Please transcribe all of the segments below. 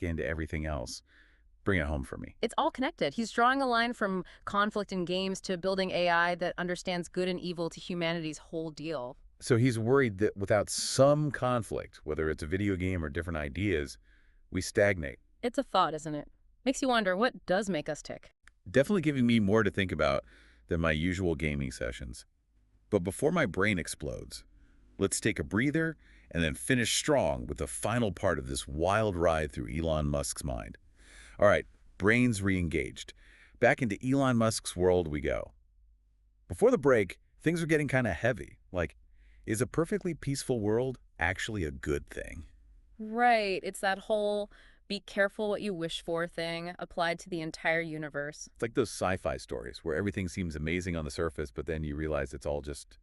into everything else. Bring it home for me. It's all connected. He's drawing a line from conflict in games to building AI that understands good and evil to humanity's whole deal. So he's worried that without some conflict, whether it's a video game or different ideas, we stagnate. It's a thought, isn't it? Makes you wonder, what does make us tick? Definitely giving me more to think about than my usual gaming sessions. But before my brain explodes, let's take a breather and then finish strong with the final part of this wild ride through Elon Musk's mind. All right, brains re-engaged. Back into Elon Musk's world we go. Before the break, things are getting kind of heavy. Like, is a perfectly peaceful world actually a good thing? Right. It's that whole be careful what you wish for thing applied to the entire universe. It's like those sci-fi stories where everything seems amazing on the surface, but then you realize it's all just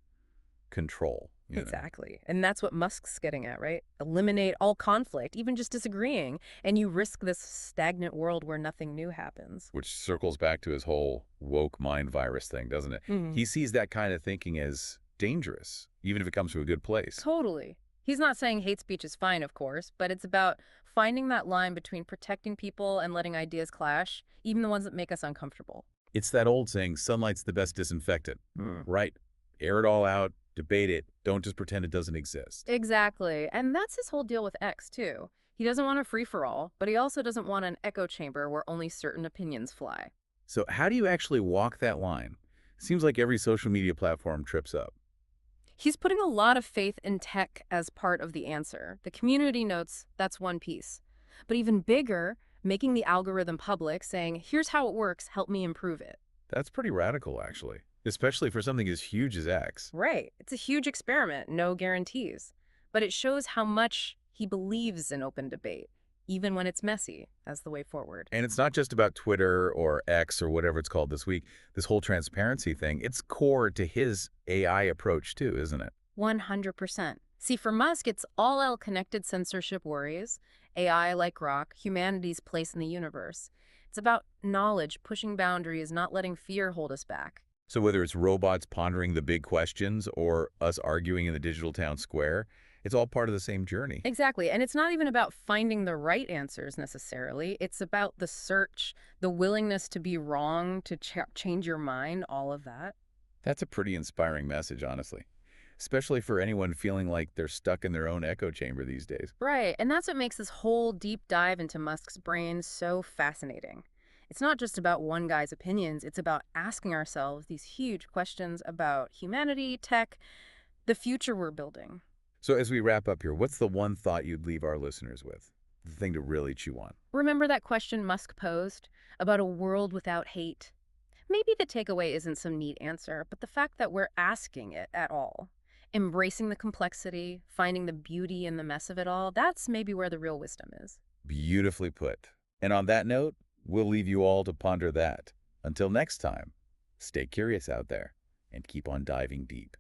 control. Exactly. And that's what Musk's getting at, right? Eliminate all conflict, even just disagreeing, and you risk this stagnant world where nothing new happens. Which circles back to his whole woke mind virus thing, doesn't it? He sees that kind of thinking as dangerous, even if it comes from a good place. Totally. He's not saying hate speech is fine, of course, but it's about finding that line between protecting people and letting ideas clash, even the ones that make us uncomfortable. It's that old saying, sunlight's the best disinfectant. Right. Air it all out, debate it, don't just pretend it doesn't exist. Exactly. And that's his whole deal with X, too. He doesn't want a free-for-all, but he also doesn't want an echo chamber where only certain opinions fly. So how do you actually walk that line? Seems like every social media platform trips up. He's putting a lot of faith in tech as part of the answer. The community notes that's one piece. But even bigger, making the algorithm public, saying, here's how it works, help me improve it. That's pretty radical, actually, especially for something as huge as X. Right. It's a huge experiment, no guarantees. But it shows how much he believes in open debate, even when it's messy, as the way forward. And it's not just about Twitter or X or whatever it's called this week. This whole transparency thing, it's core to his AI approach too, isn't it? 100%. See, for Musk, it's all connected censorship worries, AI like Grok, humanity's place in the universe. It's about knowledge, pushing boundaries, not letting fear hold us back. So whether it's robots pondering the big questions or us arguing in the digital town square, it's all part of the same journey. Exactly. And it's not even about finding the right answers necessarily. It's about the search, the willingness to be wrong, to change your mind, all of that. That's a pretty inspiring message, honestly, especially for anyone feeling like they're stuck in their own echo chamber these days. Right. And that's what makes this whole deep dive into Musk's brain so fascinating. It's not just about one guy's opinions. It's about asking ourselves these huge questions about humanity, tech, the future we're building. So as we wrap up here, what's the one thought you'd leave our listeners with? The thing to really chew on. Remember that question Musk posed about a world without hate? Maybe the takeaway isn't some neat answer, but the fact that we're asking it at all, embracing the complexity, finding the beauty in the mess of it all, that's maybe where the real wisdom is. Beautifully put. And on that note, we'll leave you all to ponder that. Until next time, stay curious out there and keep on diving deep.